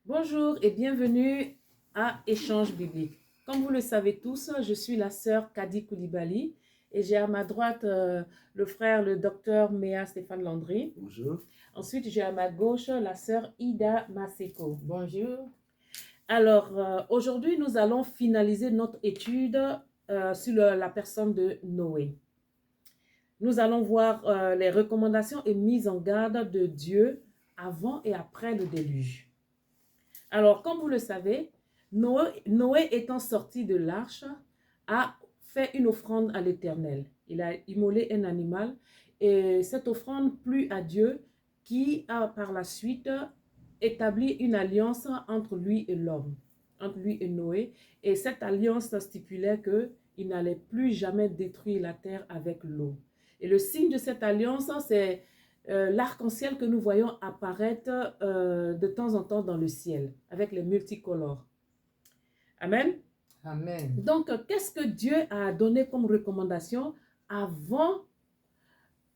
Bonjour et bienvenue à Échange biblique. Comme vous le savez tous, je suis la sœur Kadi Koulibaly et j'ai à ma droite le frère, le docteur Méa Stéphane Landry. Bonjour. Ensuite, j'ai à ma gauche la sœur Ida Maseko. Bonjour. Alors, aujourd'hui, nous allons finaliser notre étude sur la personne de Noé. Nous allons voir les recommandations et mises en garde de Dieu avant et après le déluge. Alors, comme vous le savez, Noé étant sorti de l'arche, a fait une offrande à l'Éternel. Il a immolé un animal et cette offrande plut à Dieu qui a par la suite établi une alliance entre lui et l'homme, entre lui et Noé. Et cette alliance stipulait qu'il n'allait plus jamais détruire la terre avec l'eau. Et le signe de cette alliance, c'est l'arc-en-ciel que nous voyons apparaître de temps en temps dans le ciel, avec les multicolores. Amen. Amen. Donc, qu'est-ce que Dieu a donné comme recommandation avant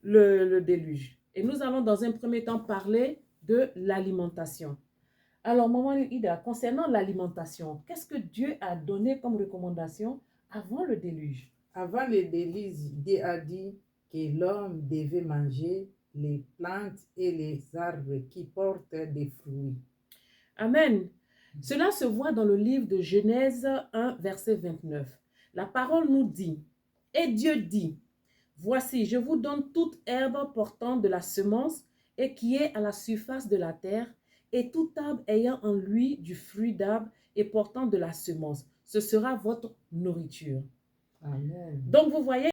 le déluge? Et nous allons dans un premier temps parler de l'alimentation. Alors, maman Ida, concernant l'alimentation, qu'est-ce que Dieu a donné comme recommandation avant le déluge? Avant le déluge, Dieu a dit que l'homme devait manger les plantes et les arbres qui portent des fruits. Amen. Cela se voit dans le livre de Genèse 1, verset 29. La parole nous dit, et Dieu dit, voici, je vous donne toute herbe portant de la semence et qui est à la surface de la terre, et tout arbre ayant en lui du fruit d'arbre et portant de la semence. Ce sera votre nourriture. Amen. Donc, vous voyez,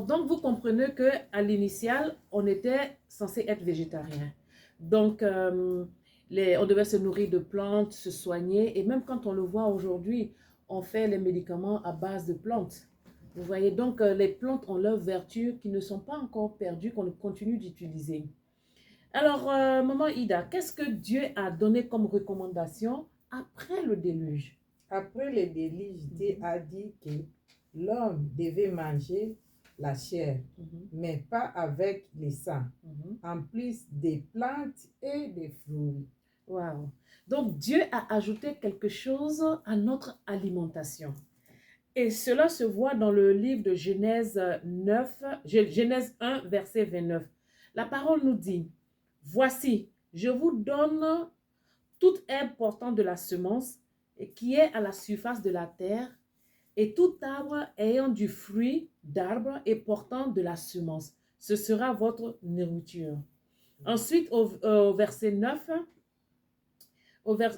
donc vous comprenez qu'à l'initial, on était censé être végétarien. Donc, on devait se nourrir de plantes, se soigner. Et même quand on le voit aujourd'hui, on fait les médicaments à base de plantes. Vous voyez, donc les plantes ont leurs vertus qui ne sont pas encore perdues, qu'on continue d'utiliser. Alors, maman Ida, qu'est-ce que Dieu a donné comme recommandation après le déluge? Après le déluge, Dieu a dit que l'homme devait manger la chair, mais pas avec le sang, en plus des plantes et des fruits. Wow. Donc, Dieu a ajouté quelque chose à notre alimentation. Et cela se voit dans le livre de Genèse 1, verset 29. La parole nous dit, voici, je vous donne toute herbe portant de la semence et qui est à la surface de la terre, et tout arbre ayant du fruit d'arbre et portant de la semence. Ce sera votre nourriture. Ensuite, au verset 9,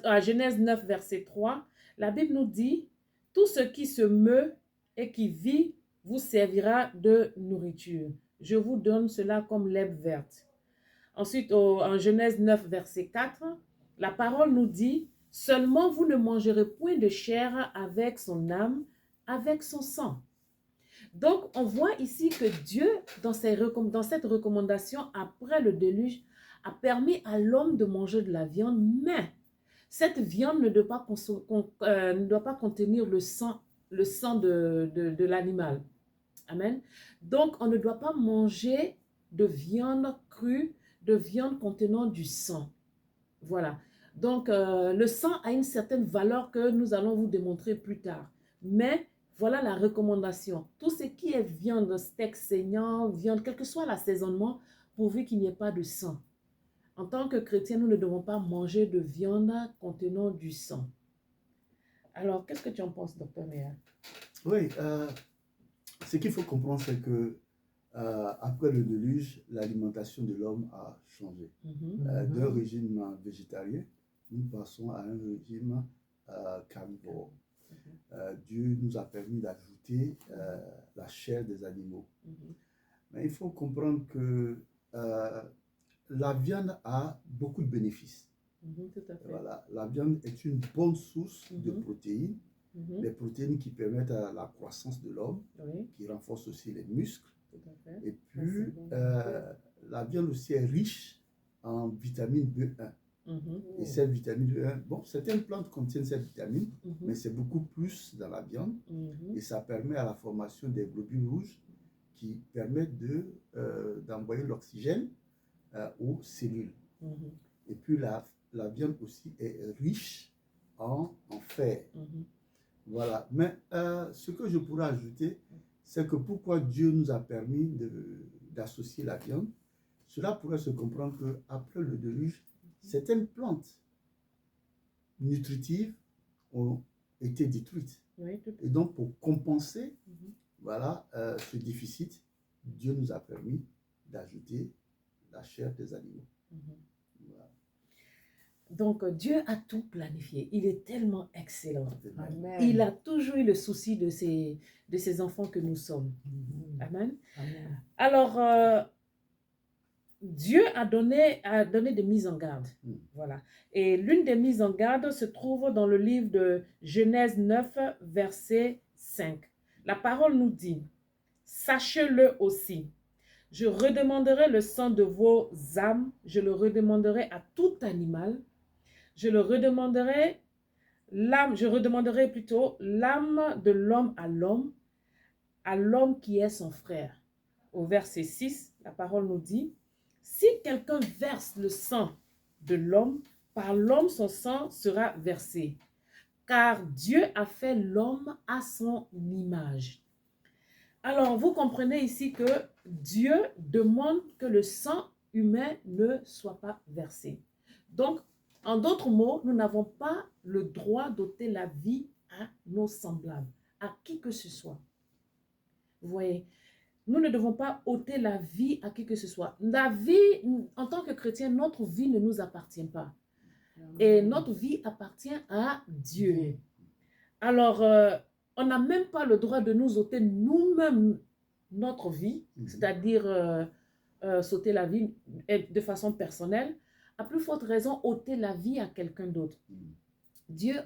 à Genèse 9, verset 3, la Bible nous dit, tout ce qui se meut et qui vit vous servira de nourriture. Je vous donne cela comme l'herbe verte. Ensuite, en Genèse 9, verset 4, la parole nous dit, seulement vous ne mangerez point de chair avec son âme, avec son sang. Donc, on voit ici que Dieu, dans cette recommandation après le déluge, a permis à l'homme de manger de la viande, mais cette viande ne doit pas contenir le sang de l'animal. Amen. Donc, on ne doit pas manger de viande crue, de viande contenant du sang. Voilà. Donc, le sang a une certaine valeur que nous allons vous démontrer plus tard. Mais, voilà la recommandation. Tout ce qui est viande, steak saignant, viande, quel que soit l'assaisonnement, pourvu qu'il n'y ait pas de sang. En tant que chrétiens, nous ne devons pas manger de viande contenant du sang. Alors, qu'est-ce que tu en penses, docteur Méa? Oui, ce qu'il faut comprendre, c'est que après le déluge, l'alimentation de l'homme a changé. D'un régime végétarien, nous passons à un régime carnivore. Dieu nous a permis d'ajouter la chair des animaux. Mais il faut comprendre que la viande a beaucoup de bénéfices. Tout à fait. Voilà, la viande est une bonne source de protéines, les protéines qui permettent la croissance de l'homme, qui renforcent aussi les muscles. Tout à fait. Et puis, la viande aussi est riche en vitamine B1. Et cette vitamine B1, bon, certaines plantes contiennent cette vitamine, mais c'est beaucoup plus dans la viande. Et ça permet à la formation des globules rouges qui permettent d'envoyer l'oxygène aux cellules. Et puis, la viande aussi est riche en fer. Mhm. Voilà. Mais ce que je pourrais ajouter, c'est que pourquoi Dieu nous a permis d'associer la viande, cela pourrait se comprendre qu'après le déluge, certaines plantes nutritives ont été détruites. Oui, tout Et donc, pour compenser Mhm. voilà, ce déficit, Dieu nous a permis d'ajouter la chair des animaux. Mhm. Voilà. Donc, Dieu a tout planifié. Il est tellement excellent. Amen. Il a toujours eu le souci de ces enfants que nous sommes. Mhm. Amen. Amen. Alors, Dieu a donné des mises en garde. Mm. Voilà. Et l'une des mises en garde se trouve dans le livre de Genèse 9, verset 5. La parole nous dit, « Sachez-le aussi, je redemanderai le sang de vos âmes, je le redemanderai à tout animal, je redemanderai plutôt l'âme de l'homme à l'homme qui est son frère. » Au verset 6, la parole nous dit, « Si quelqu'un verse le sang de l'homme, par l'homme son sang sera versé, car Dieu a fait l'homme à son image. » Alors, vous comprenez ici que Dieu demande que le sang humain ne soit pas versé. Donc, en d'autres mots, nous n'avons pas le droit d'ôter la vie à nos semblables, à qui que ce soit. Vous voyez, nous ne devons pas ôter la vie à qui que ce soit. La vie, en tant que chrétien, notre vie ne nous appartient pas. Et notre vie appartient à Dieu. Alors, on n'a même pas le droit de nous ôter nous-mêmes notre vie, c'est-à-dire s'ôter la vie de façon personnelle. À plus forte raison, ôter la vie à quelqu'un d'autre. Dieu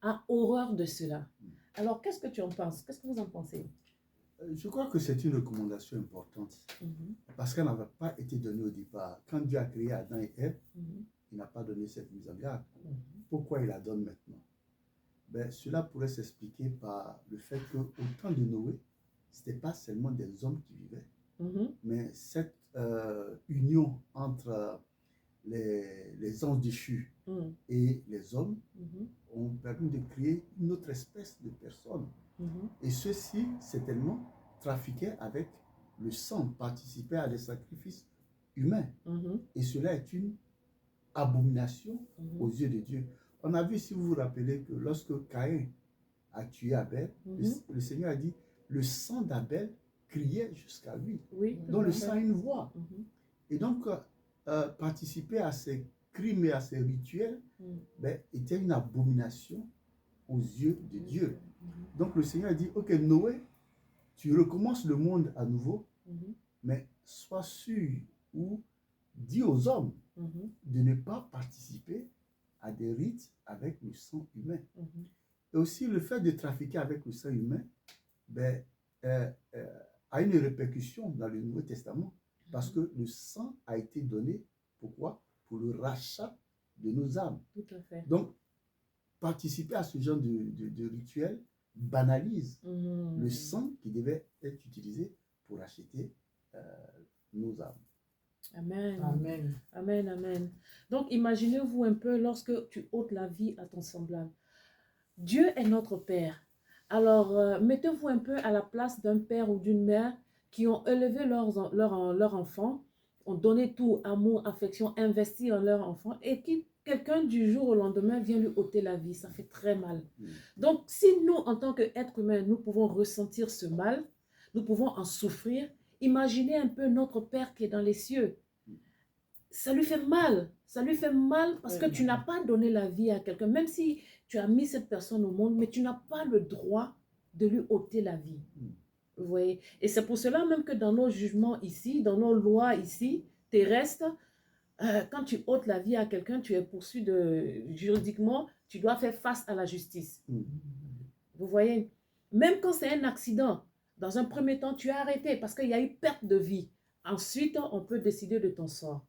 a horreur de cela. Alors, qu'est-ce que tu en penses? Qu'est-ce que vous en pensez? Je crois que c'est une recommandation importante parce qu'elle n'avait pas été donnée au départ. Quand Dieu a créé Adam et Ève, il n'a pas donné cette mise en garde. Pourquoi il la donne maintenant? Ben, cela pourrait s'expliquer par le fait qu'au temps de Noé, ce n'était pas seulement des hommes qui vivaient, mais cette union entre les anges déchus et les hommes ont permis de créer une autre espèce de personnes. Et ceux-ci, certainement, trafiquaient avec le sang, participaient à des sacrifices humains. Et cela est une abomination aux yeux de Dieu. On a vu, si vous vous rappelez, que lorsque Caïn a tué Abel, le Seigneur a dit, le sang d'Abel criait jusqu'à lui. Oui, donc le sang a une voix. Et donc, participer à ces crimes et à ces rituels ben, était une abomination aux yeux de Dieu. Donc le Seigneur a dit, ok Noé, tu recommences le monde à nouveau, mais sois sûr ou dis aux hommes de ne pas participer à des rites avec le sang humain. Et aussi le fait de trafiquer avec le sang humain ben, a une répercussion dans le Nouveau Testament parce que le sang a été donné, pourquoi? Pour le rachat de nos âmes. Tout à fait. Donc, participer à ce genre de rituel banalise le sang qui devait être utilisé pour acheter nos âmes. Amen. Amen. Amen, amen. Donc, imaginez-vous un peu lorsque tu ôtes la vie à ton semblable. Dieu est notre Père. Alors, mettez-vous un peu à la place d'un père ou d'une mère qui ont élevé leur enfant, ont donné tout, amour, affection, investi en leur enfant, et qui, quelqu'un du jour au lendemain vient lui ôter la vie. Ça fait très mal. Donc, si nous, en tant qu'êtres humains, nous pouvons ressentir ce mal, nous pouvons en souffrir, imaginez un peu notre Père qui est dans les cieux. Ça lui fait mal. Ça lui fait mal parce que tu n'as pas donné la vie à quelqu'un. Même si tu as mis cette personne au monde, mais tu n'as pas le droit de lui ôter la vie. Vous voyez? Et c'est pour cela même que dans nos jugements ici, dans nos lois ici, terrestres, quand tu ôtes la vie à quelqu'un, tu es poursuivi juridiquement, tu dois faire face à la justice. Vous voyez? Même quand c'est un accident, dans un premier temps, tu es arrêté parce qu'il y a eu perte de vie. Ensuite, on peut décider de ton sort.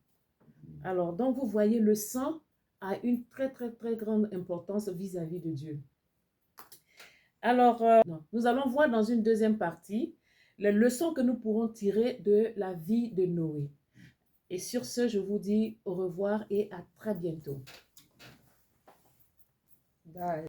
Alors, donc, vous voyez, le sang a une très, très, très grande importance vis-à-vis de Dieu. Alors, nous allons voir dans une deuxième partie les leçons que nous pourrons tirer de la vie de Noé. Et sur ce, je vous dis au revoir et à très bientôt. Bye.